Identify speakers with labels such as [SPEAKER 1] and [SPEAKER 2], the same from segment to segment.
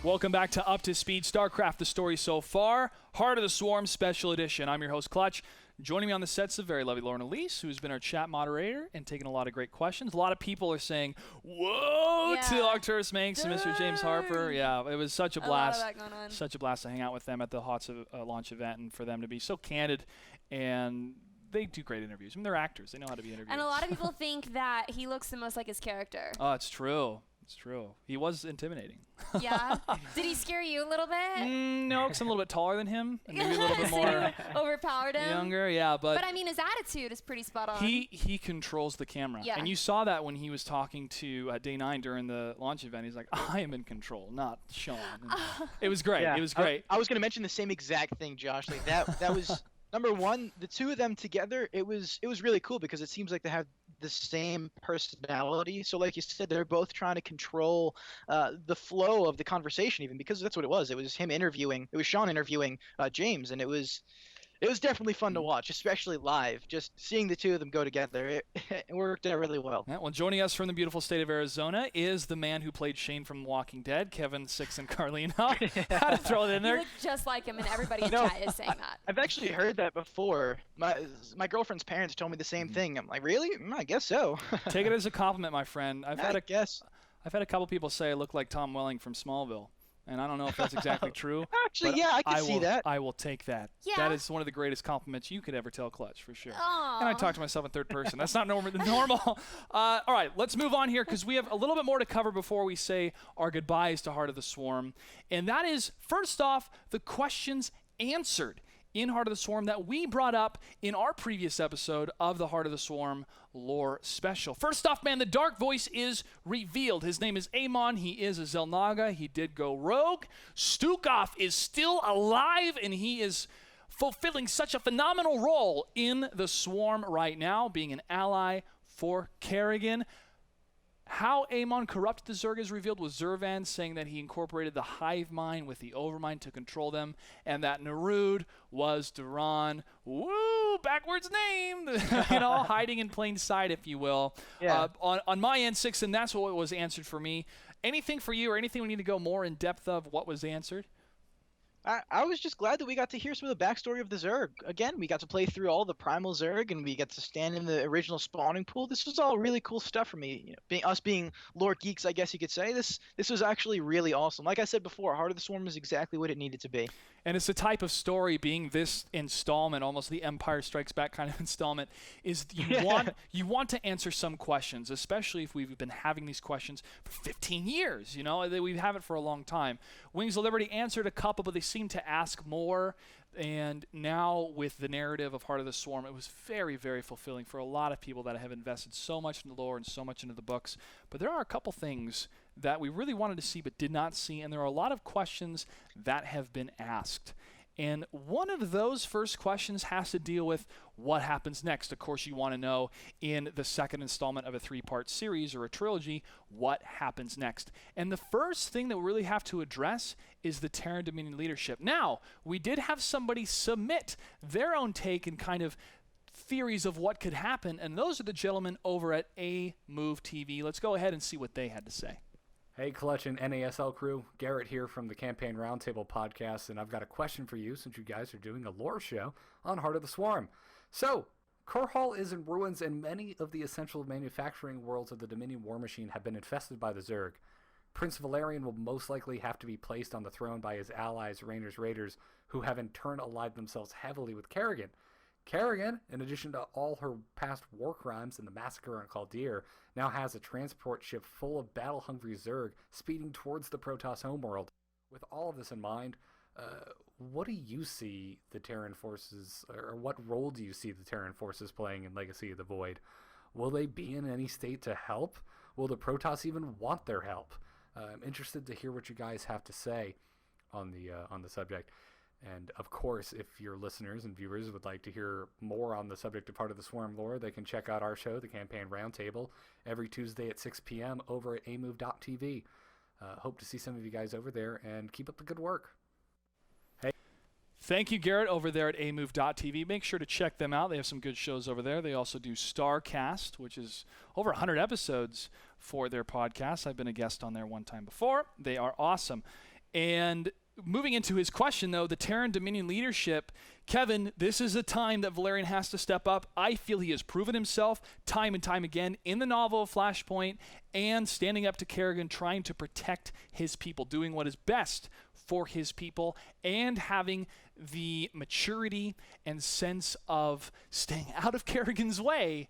[SPEAKER 1] Welcome back to Up to Speed StarCraft, the story so far. Heart of the Swarm Special Edition. I'm your host, Clutch. Joining me on the set's the very lovely Lauren Elise, who's been our chat moderator and taking a lot of great questions. A lot of people are saying, whoa, to Arcturus Manx and Mr. James Harper. Yeah, it was such a blast.
[SPEAKER 2] A lot of that going on.
[SPEAKER 1] Such a blast to hang out with them at the HOTS launch event and for them to be so candid, and they do great interviews. I mean, they're actors. They know how to be interviewed.
[SPEAKER 2] And a lot of people think that he looks the most like his character.
[SPEAKER 1] Oh, it's true. It's true. He was intimidating.
[SPEAKER 2] Yeah? Did he scare you a little bit?
[SPEAKER 1] No, because I'm a little bit taller than him. And maybe a little bit more
[SPEAKER 2] overpowered him?
[SPEAKER 1] Younger, yeah. But
[SPEAKER 2] I mean, his attitude is pretty spot on.
[SPEAKER 1] He controls the camera.
[SPEAKER 2] Yeah.
[SPEAKER 1] And you saw that when he was talking to Day 9 during the launch event. He's like, I am in control, not Sean. It was great.
[SPEAKER 3] Yeah.
[SPEAKER 1] It was great.
[SPEAKER 3] I was going to mention the same exact thing, Josh. Like that was number one. The two of them together, it was really cool because it seems like they have the same personality. So like you said, they're both trying to control the flow of the conversation, even because that's what it was. It was him interviewing. It was Sean interviewing James, and it was definitely fun to watch, especially live. Just seeing the two of them go together, it worked out really well.
[SPEAKER 1] Yeah, well, joining us from the beautiful state of Arizona is the man who played Shane from Walking Dead, Kevin Sixen Carlino. Had to throw it in there.
[SPEAKER 2] You look just like him, and everybody in chat is saying that.
[SPEAKER 3] I've actually heard that before. My girlfriend's parents told me the same thing. I'm like, really? I guess so.
[SPEAKER 1] Take it as a compliment, my friend. I've had a couple people say I look like Tom Welling from Smallville. And I don't know if that's exactly true.
[SPEAKER 3] Actually, yeah, I can see that.
[SPEAKER 1] I will take that.
[SPEAKER 2] Yeah.
[SPEAKER 1] That is one of the greatest compliments you could ever tell Clutch, for sure.
[SPEAKER 2] Aww.
[SPEAKER 1] And I talk to myself in third person. That's not normal. All right, let's move on here because we have a little bit more to cover before we say our goodbyes to Heart of the Swarm. And that is, first off, the questions answered in Heart of the Swarm that we brought up in our previous episode of the Heart of the Swarm lore special. First off, man, the Dark Voice is revealed. His name is Amon. He is a Xel'Naga. He did go rogue. Stukov is still alive, and he is fulfilling such a phenomenal role in the Swarm right now, being an ally for Kerrigan. How Amon corrupted the Zerg is revealed, with Zervan saying that he incorporated the hive mind with the overmind to control them, and that Nerud was Duran, backwards name, hiding in plain sight, if you will.
[SPEAKER 3] Yeah.
[SPEAKER 1] On my end, Sixen, that's what was answered for me. Anything for you, or anything we need to go more in depth of what was answered?
[SPEAKER 3] I was just glad that we got to hear some of the backstory of the Zerg. Again, we got to play through all the primal Zerg, and we got to stand in the original spawning pool. This was all really cool stuff for me. Being lore geeks, I guess you could say. This was actually really awesome. Like I said before, Heart of the Swarm is exactly what it needed to be.
[SPEAKER 1] And it's the type of story, being this installment, almost the Empire Strikes Back kind of installment, is you want to answer some questions, especially if we've been having these questions for 15 years. We have it for a long time. Wings of Liberty answered a couple, but they seem to ask more. And now with the narrative of Heart of the Swarm, it was very, very fulfilling for a lot of people that have invested so much in the lore and so much into the books. But there are a couple things that we really wanted to see but did not see, and there are a lot of questions that have been asked. And one of those first questions has to deal with what happens next. Of course, you want to know in the second installment of a 3-part series or a trilogy, what happens next. And the first thing that we really have to address is the Terran Dominion leadership. Now, we did have somebody submit their own take and kind of theories of what could happen, and those are the gentlemen over at A Move TV. Let's go ahead and see what they had to say.
[SPEAKER 4] Hey, Clutch and NASL crew, Garrett here from the Campaign Roundtable podcast, and I've got a question for you since you guys are doing a lore show on Heart of the Swarm. So, Korhal is in ruins, and many of the essential manufacturing worlds of the Dominion war machine have been infested by the Zerg. Prince Valerian will most likely have to be placed on the throne by his allies, Rainer's Raiders, who have in turn allied themselves heavily with Kerrigan. Kerrigan, in addition to all her past war crimes and the massacre on Kaldir, now has a transport ship full of battle-hungry Zerg speeding towards the Protoss homeworld. With all of this in mind, what do you see the Terran forces, or what role do you see the Terran forces playing in Legacy of the Void? Will they be in any state to help? Will the Protoss even want their help? I'm interested to hear what you guys have to say on the subject. And of course, if your listeners and viewers would like to hear more on the subject of Heart of the Swarm lore, they can check out our show, the Campaign Roundtable, every Tuesday at 6 p.m. over at amove.tv. Hope to see some of you guys over there, and keep up the good work. Hey.
[SPEAKER 1] Thank you, Garrett, over there at amove.tv. Make sure to check them out. They have some good shows over there. They also do Starcast, which is over 100 episodes for their podcast. I've been a guest on there one time before. They are awesome. And moving into his question, though, the Terran Dominion leadership, Kevin, this is a time that Valerian has to step up. I feel he has proven himself time and time again in the novel of Flashpoint and standing up to Kerrigan, trying to protect his people, doing what is best for his people, and having the maturity and sense of staying out of Kerrigan's way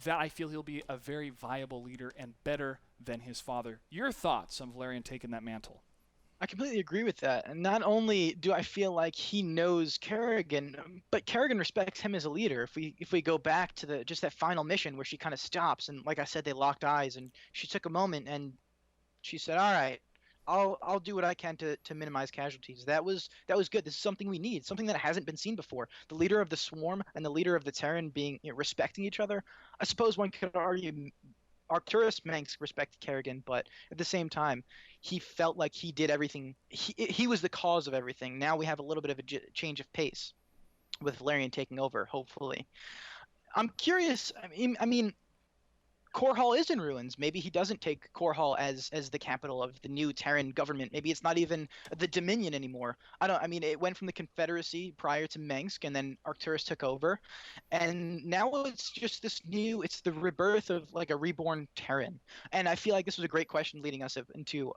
[SPEAKER 1] that I feel he'll be a very viable leader and better than his father. Your thoughts on Valerian taking that mantle?
[SPEAKER 3] I completely agree with that. And not only do I feel like he knows Kerrigan, but Kerrigan respects him as a leader. If we go back to just that final mission where she kind of stops and, like I said, they locked eyes and she took a moment and she said, "All right, I'll do what I can to minimize casualties." That was good. This is something we need, something that hasn't been seen before. The leader of the Swarm and the leader of the Terran being respecting each other. I suppose one could argue Arcturus Manx respected Kerrigan, but at the same time, he felt like he did everything. He was the cause of everything. Now we have a little bit of a change of pace with Valerian taking over, hopefully. I'm curious. I mean, Core Hall is in ruins. Maybe he doesn't take Core Hall as the capital of the new Terran government. Maybe it's not even the Dominion anymore. I mean, it went from the Confederacy prior to Mengsk, and then Arcturus took over, and now it's just this new. It's the rebirth of like a reborn Terran. And I feel like this was a great question leading us into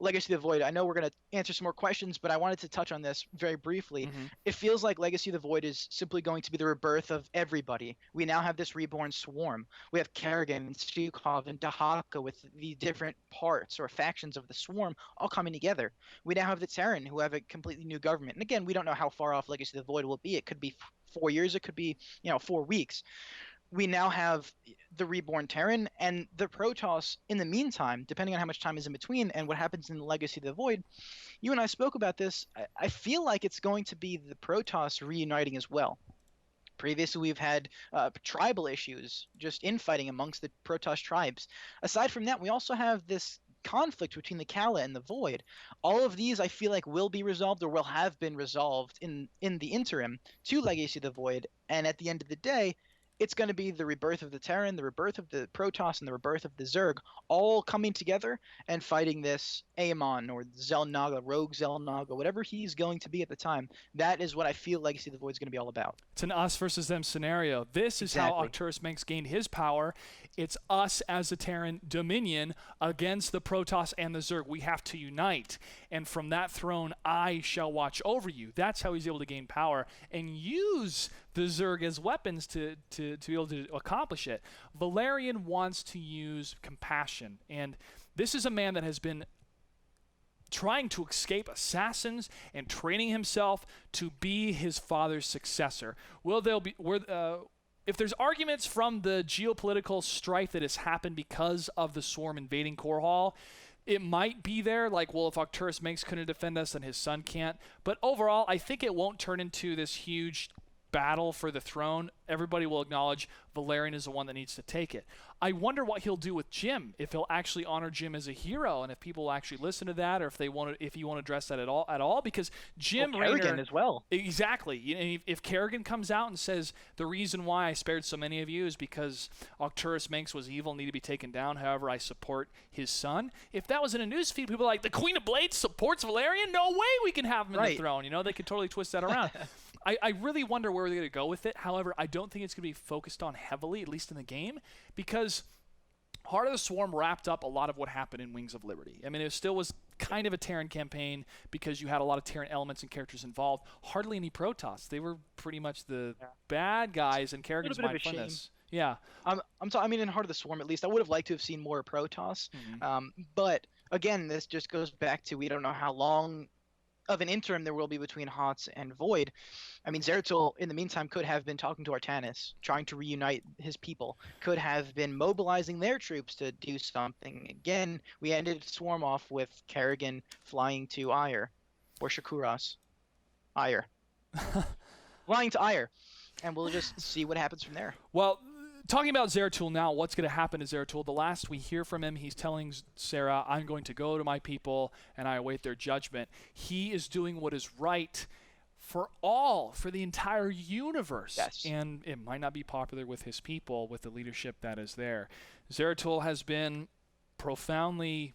[SPEAKER 3] Legacy of the Void. I know we're gonna answer some more questions, but I wanted to touch on this very briefly. It feels like Legacy of the Void is simply going to be the rebirth of everybody. We now have this reborn Swarm. We have Kerrigan and Stukov and Dahaka with the different parts or factions of the Swarm all coming together. We now have the Terran, who have a completely new government. And again, we don't know how far off Legacy of the Void will be. It could be 4 years. It could be 4 weeks. We now have the reborn Terran and the Protoss in the meantime, depending on how much time is in between and what happens in the Legacy of the Void. You and I spoke about this. I feel like it's going to be the Protoss reuniting as well. Previously, we've had tribal issues, just infighting amongst the Protoss tribes. Aside from that, we also have this conflict between the Kala and the Void. All of these, I feel like, will be resolved or will have been resolved in the interim to Legacy of the Void. And at the end of the day, it's going to be the rebirth of the Terran, the rebirth of the Protoss, and the rebirth of the Zerg, all coming together and fighting this Aemon or Xel'Naga, Rogue Xel'Naga, whatever he's going to be at the time. That is what I feel Legacy of the Void is going to be all about.
[SPEAKER 1] It's an us versus them scenario. This is how Arcturus Manx gained his power. It's us as the Terran Dominion against the Protoss and the Zerg. We have to unite. And from that throne, I shall watch over you. That's how he's able to gain power and use the Zerg as weapons to be able to accomplish it. Valerian wants to use compassion. And this is a man that has been trying to escape assassins and training himself to be his father's successor. If there's arguments from the geopolitical strife that has happened because of the Swarm invading Core Hall, it might be there, like, well, if Arcturus Manx couldn't defend us, then his son can't. But overall, I think it won't turn into this huge battle for the throne. Everybody will acknowledge Valerian is the one that needs to take it. I wonder what he'll do with Jim, if he'll actually honor Jim as a hero, and if people will actually listen to that, or if he want to address that at all, because Jim
[SPEAKER 3] Kerrigan as well.
[SPEAKER 1] Exactly. If Kerrigan comes out and says the reason why I spared so many of you is because Arcturus Manx was evil and needed to be taken down, however, I support his son. If that was in a newsfeed, people are like, the Queen of Blades supports Valerian? No way we can have him in the throne. They could totally twist that around. I really wonder where they're going to go with it. However, I don't think it's going to be focused on heavily, at least in the game, because Heart of the Swarm wrapped up a lot of what happened in Wings of Liberty. I mean, it still was kind of a Terran campaign because you had a lot of Terran elements and characters involved. Hardly any Protoss. They were pretty much the bad guys, and Kerrigan's might fund this. Yeah.
[SPEAKER 3] In Heart of the Swarm, at least, I would have liked to have seen more Protoss. But, again, this just goes back to we don't know how long of an interim there will be between HOTS and Void. I mean, Zeratul, in the meantime, could have been talking to Artanis, trying to reunite his people, could have been mobilizing their troops to do something. Again, we ended Swarm off with Kerrigan flying to Ire, or Shakuras. Ire. Flying to Ire. And we'll just see what happens from there.
[SPEAKER 1] Well, talking about Zeratul now, what's going to happen to Zeratul? The last we hear from him, he's telling Sarah, I'm going to go to my people and I await their judgment. He is doing what is right for the entire universe.
[SPEAKER 3] Yes.
[SPEAKER 1] And it might not be popular with his people, with the leadership that is there. Zeratul has been profoundly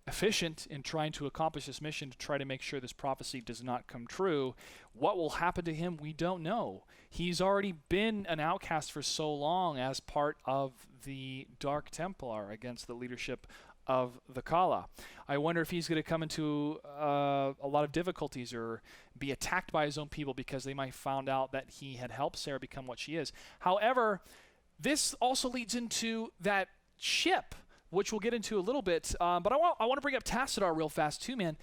[SPEAKER 1] efficient in trying to accomplish this mission to try to make sure this prophecy does not come true. What will happen to him, we don't know. He's already been an outcast for so long as part of the Dark Templar against the leadership of the Kala. I wonder if he's going to come into a lot of difficulties or be attacked by his own people because they might found out that he had helped Sarah become what she is. However, this also leads into that ship, which we'll get into a little bit. But I want to bring up Tassadar real fast too, man.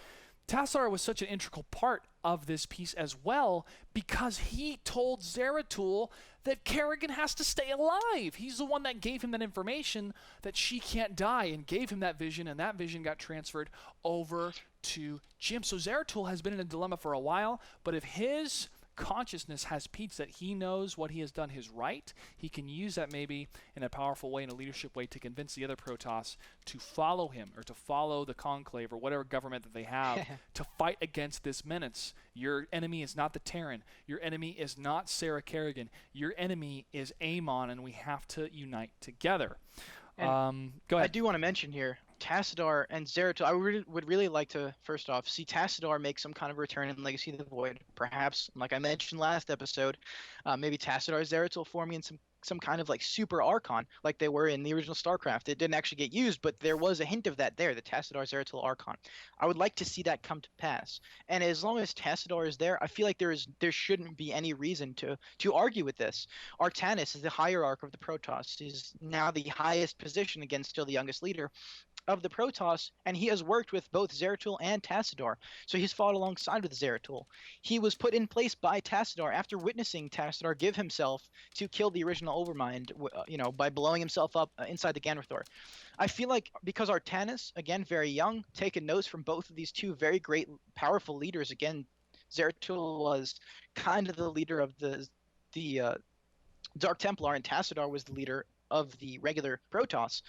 [SPEAKER 1] Tassadar was such an integral part of this piece as well because he told Zeratul that Kerrigan has to stay alive. He's the one that gave him that information that she can't die and gave him that vision, and that vision got transferred over to Jim. So Zeratul has been in a dilemma for a while, but if his consciousness has peaks that he knows what he has done is right, he can use that maybe in a powerful way, in a leadership way, to convince the other Protoss to follow him or to follow the Conclave or whatever government that they have to fight against this menace. Your enemy is not the Terran. Your enemy is not Sarah Kerrigan. Your enemy is Amon, and we have to unite together. Go ahead.
[SPEAKER 3] I do want to mention here, Tassadar and Zeratul, I would really like to, first off, see Tassadar make some kind of return in Legacy of the Void. Perhaps, like I mentioned last episode, maybe Tassadar and Zeratul forming in some kind of like super Archon, like they were in the original StarCraft. It didn't actually get used, but there was a hint of that there, the Tassadar Zeratul Archon. I would like to see that come to pass. And as long as Tassadar is there, I feel like there shouldn't be any reason to argue with this. Artanis is the hierarch of the Protoss. He's now the highest position, again, still the youngest leader of the Protoss, and he has worked with both Zeratul and Tassadar, so he's fought alongside with Zeratul. He was put in place by Tassadar after witnessing Tassadar give himself to kill the original Overmind, by blowing himself up inside the Ganrathor. I feel like because Artanis, again, very young, taken notes from both of these two very great, powerful leaders. Again, Zeratul was kind of the leader of the Dark Templar, and Tassadar was the leader of the regular Protoss.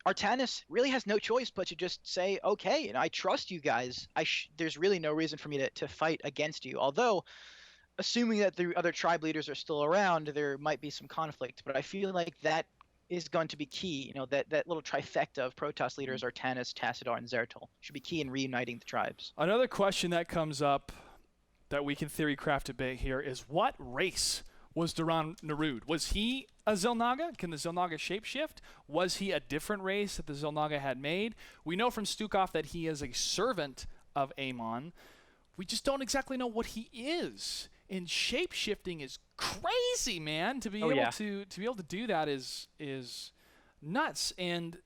[SPEAKER 3] Artanis really has no choice but to just say, okay, and I trust you guys. There's really no reason for me to fight against you. Although, assuming that the other tribe leaders are still around, there might be some conflict. But I feel like that is going to be key. That little trifecta of Protoss leaders, Artanis, Tassadar, and Zeratul, should be key in reuniting the tribes.
[SPEAKER 1] Another question that comes up that we can theorycraft a bit here is, what race was Duran Nerud? Was he a Xel'Naga? Can the Xel'Naga shapeshift? Was he a different race that the Xel'Naga had made? We know from Stukov that he is a servant of Amon. We just don't exactly know what he is. And shapeshifting is crazy, man. To be able to do that is nuts. And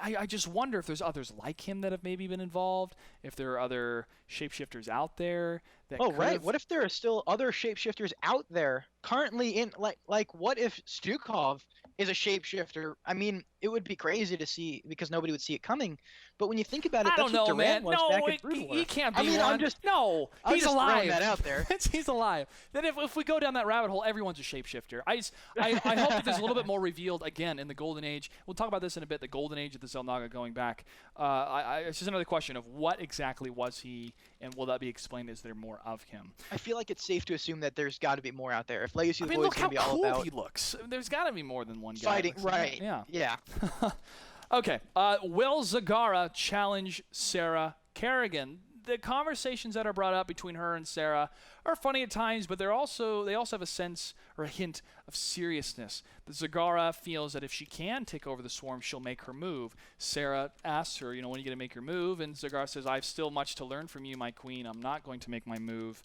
[SPEAKER 1] I just wonder if there's others like him that have maybe been involved, if there are other shapeshifters out there that
[SPEAKER 3] What if there are still other shapeshifters out there currently in like what if Stukov is a shapeshifter? I mean, it would be crazy to see because nobody would see it coming. But when you think about it, that's what Durant was back in Brood War.
[SPEAKER 1] He can't be one. He's alive.
[SPEAKER 3] Throwing that out there.
[SPEAKER 1] He's alive. Then if we go down that rabbit hole, everyone's a shapeshifter. I hope that there's a little bit more revealed again in the Golden Age. We'll talk about this in a bit. The Golden Age of the Xel'Naga going back. It's just another question of what exactly was he, and will that be explained? Is there more of him?
[SPEAKER 3] I feel like it's safe to assume that there's got to be more out there. If Legacy of the Void
[SPEAKER 1] look
[SPEAKER 3] is going to be
[SPEAKER 1] how
[SPEAKER 3] all
[SPEAKER 1] cool
[SPEAKER 3] about
[SPEAKER 1] he looks. There's got to be more than one guy.
[SPEAKER 3] Fighting, right?
[SPEAKER 1] Yeah. Okay. Will Zagara challenge Sarah Kerrigan? The conversations that are brought up between her and Sarah are funny at times, but they also have a sense or a hint of seriousness. The Zagara feels that if she can take over the swarm, she'll make her move. Sarah asks her, when are you going to make your move? And Zagara says, I've still much to learn from you, my queen. I'm not going to make my move.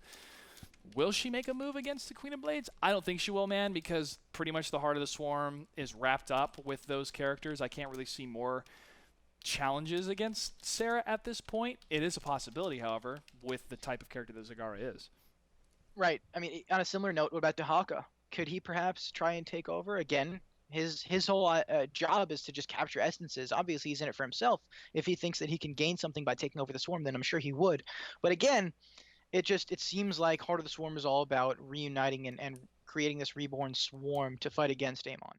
[SPEAKER 1] Will she make a move against the Queen of Blades? I don't think she will, man, because pretty much the heart of the swarm is wrapped up with those characters. I can't really see more challenges against Sarah at this point. It is a possibility, however, with the type of character that Zagara is.
[SPEAKER 3] Right. I mean, on a similar note, what about Dahaka? Could he perhaps try and take over? Again, his whole job is to just capture essences. Obviously, he's in it for himself. If he thinks that he can gain something by taking over the swarm, then I'm sure he would. But again, it seems like Heart of the Swarm is all about reuniting and creating this reborn swarm to fight against Amon.